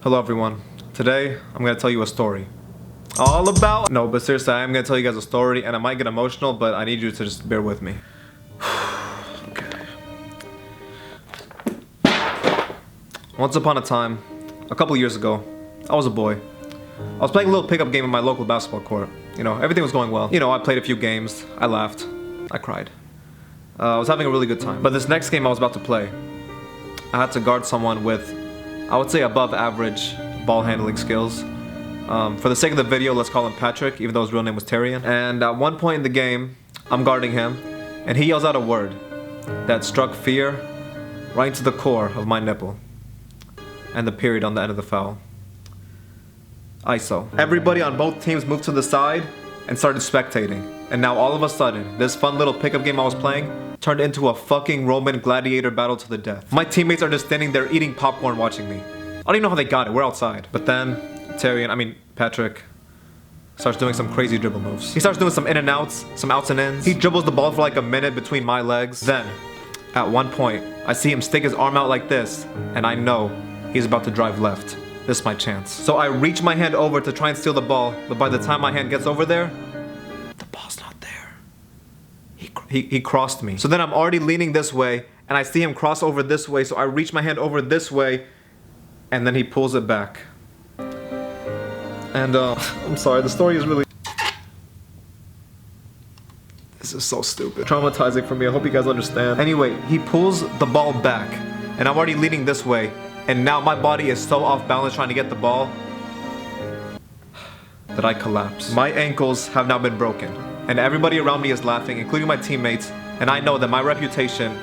Hello everyone. Today, I'm gonna tell you a story. All about... No, but seriously, I'm gonna tell you guys a story and I might get emotional, but I need you to just bear with me. Okay. Once upon a time, a couple years ago, I was a boy. I was playing a little pickup game in my local basketball court. You know, everything was going well. You know, I played a few games, I laughed, I cried. I was having a really good time. But this next game I was about to play, I had to guard someone with, I would say, above average ball handling skills. For the sake of the video, let's call him Patrick, even though his real name was Tyrion. And at one point in the game, I'm guarding him, and he yells out a word that struck fear right into the core of my nipple. And the period on the end of the foul. ISO. Everybody on both teams moved to the side and started spectating. And now all of a sudden, this fun little pickup game I was playing turned into a fucking Roman Gladiator battle to the death. My teammates are just standing there eating popcorn watching me. I don't even know how they got it, we're outside. But then, Patrick starts doing some crazy dribble moves. He starts doing some in and outs, some outs and ins. He dribbles the ball for like a minute between my legs. Then, at one point, I see him stick his arm out like this, and I know he's about to drive left. This is my chance. So I reach my hand over to try and steal the ball, but by the time my hand gets over there, the ball's not there. He crossed me. So then I'm already leaning this way, and I see him cross over this way, so I reach my hand over this way, and then he pulls it back. And I'm sorry, the story is really... This is so stupid. Traumatizing for me, I hope you guys understand. Anyway, he pulls the ball back, and I'm already leaning this way, and now my body is so off balance trying to get the ball that I collapse. My ankles have now been broken, and everybody around me is laughing, including my teammates, and I know that my reputation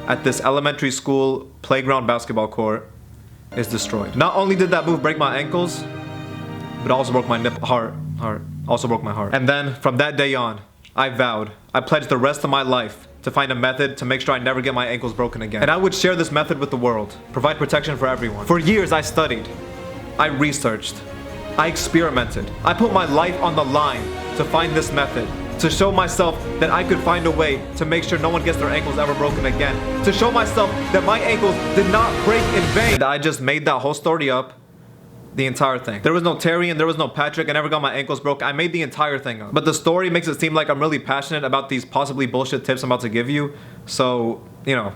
at this elementary school playground basketball court is destroyed. Not only did that move break my ankles, but also broke my also broke my heart. And then, from that day on, I vowed, I pledged the rest of my life to find a method to make sure I never get my ankles broken again. And I would share this method with the world, provide protection for everyone. For years I studied, I researched, I experimented. I put my life on the line to find this method, to show myself that I could find a way to make sure no one gets their ankles ever broken again, to show myself that my ankles did not break in vain. And I just made that whole story up. The entire thing. There was no Tyrion, there was no Patrick, I never got my ankles broke. I made the entire thing up. But the story makes it seem like I'm really passionate about these possibly bullshit tips I'm about to give you. So, you know,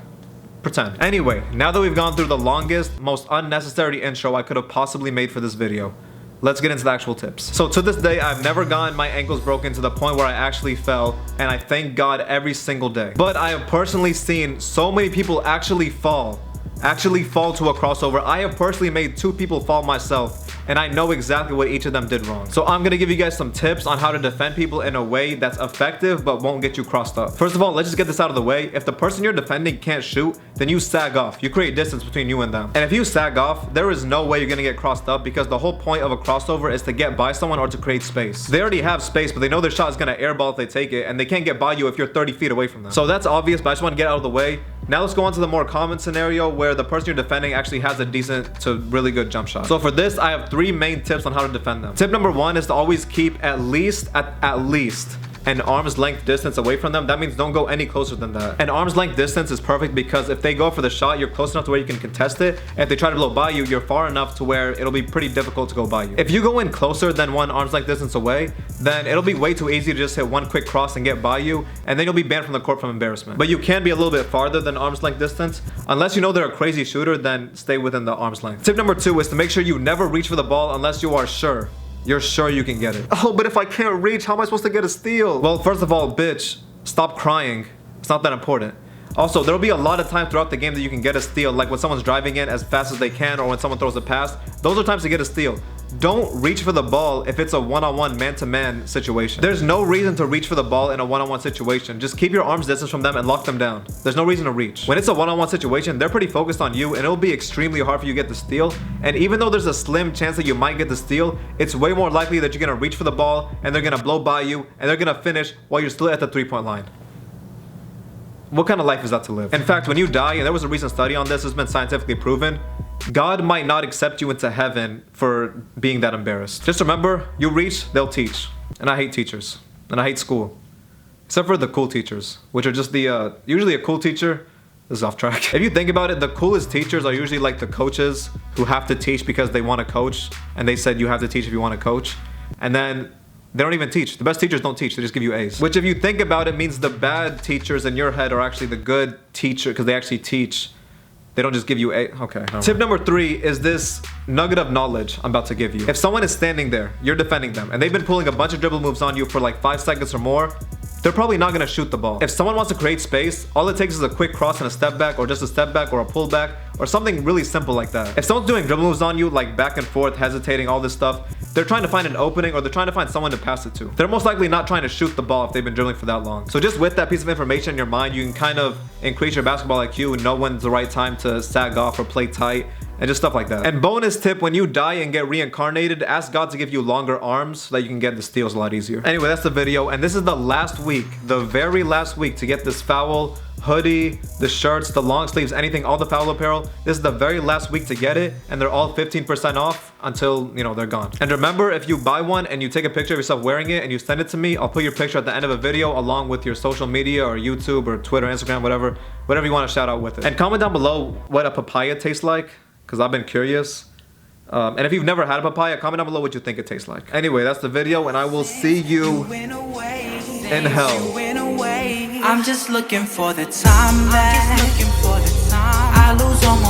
pretend. Anyway, now that we've gone through the longest, most unnecessary intro I could have possibly made for this video, let's get into the actual tips. So to this day, I've never gotten my ankles broken to the point where I actually fell, and I thank God every single day. But I have personally seen so many people actually fall to a crossover. I have personally made 2 people fall myself, and I know exactly what each of them did wrong. So I'm gonna give you guys some tips on how to defend people in a way that's effective but won't get you crossed up. First of all, let's just get this out of the way. If the person you're defending can't shoot, then you sag off. You create distance between you and them. And if you sag off, there is no way you're gonna get crossed up, because the whole point of a crossover is to get by someone or to create space. They already have space, but they know their shot is gonna airball if they take it, and they can't get by you if you're 30 feet away from them. So that's obvious, but I just want to get out of the way. Now let's go on to the more common scenario where the person you're defending actually has a decent to really good jump shot. So for this, I have 3 main tips on how to defend them. Tip number 1 is to always keep at least an arm's length distance away from them. That means don't go any closer than that. An arm's length distance is perfect because if they go for the shot, you're close enough to where you can contest it. And if they try to blow by you, you're far enough to where it'll be pretty difficult to go by you. If you go in closer than 1 arm's length distance away, then it'll be way too easy to just hit 1 quick cross and get by you, and then you'll be banned from the court from embarrassment. But you can be a little bit farther than arm's length distance. Unless you know they're a crazy shooter, then stay within the arm's length. Tip number 2 is to make sure you never reach for the ball unless you are sure. You're sure you can get it. Oh, but if I can't reach, how am I supposed to get a steal? Well, first of all, bitch, stop crying. It's not that important. Also, there'll be a lot of time throughout the game that you can get a steal, like when someone's driving in as fast as they can, or when someone throws a pass. Those are times to get a steal. Don't reach for the ball if it's a one-on-one, man-to-man situation. There's no reason to reach for the ball in a one-on-one situation. Just keep your arm's distance from them and lock them down. There's no reason to reach. When it's a one-on-one situation, they're pretty focused on you, and it'll be extremely hard for you to get the steal. And even though there's a slim chance that you might get the steal, it's way more likely that you're gonna reach for the ball, and they're gonna blow by you, and they're gonna finish while you're still at the 3-point line. What kind of life is that to live? In fact, when you die, and there was a recent study on this, it's been scientifically proven, God might not accept you into heaven for being that embarrassed. Just remember, you reach, they'll teach. And I hate teachers. And I hate school. Except for the cool teachers, which are just the, usually a cool teacher This is off track. If you think about it, the coolest teachers are usually like the coaches who have to teach because they want to coach, and they said you have to teach if you want to coach. And then they don't even teach. The best teachers don't teach, they just give you A's. Which if you think about it means the bad teachers in your head are actually the good teacher because they actually teach. They don't just give you A. Okay. Tip number 3 is this nugget of knowledge I'm about to give you. If someone is standing there, you're defending them, and they've been pulling a bunch of dribble moves on you for like 5 seconds or more, they're probably not gonna shoot the ball. If someone wants to create space, all it takes is a quick cross and a step back, or just a step back or a pull back, or something really simple like that. If someone's doing dribble moves on you, like back and forth, hesitating, all this stuff, they're trying to find an opening, or they're trying to find someone to pass it to. They're most likely not trying to shoot the ball if they've been dribbling for that long. So just with that piece of information in your mind, you can kind of increase your basketball IQ and know when's the right time to sag off or play tight, and just stuff like that. And bonus tip, when you die and get reincarnated, ask God to give you longer arms so that you can get the steals a lot easier. Anyway, that's the video, and this is the last week, the very last week to get this foul hoodie, the shirts, the long sleeves, anything, all the foul apparel. This is the very last week to get it, and they're all 15% off until, you know, they're gone. And remember, if you buy one and you take a picture of yourself wearing it and you send it to me, I'll put your picture at the end of a video along with your social media or YouTube or Twitter, Instagram, whatever you want to shout out with it. And comment down below what a papaya tastes like, because I've been curious. And if you've never had a papaya, comment down below what you think it tastes like. Anyway, that's the video, and I will see you in hell. I'm just looking for the time that I lose all my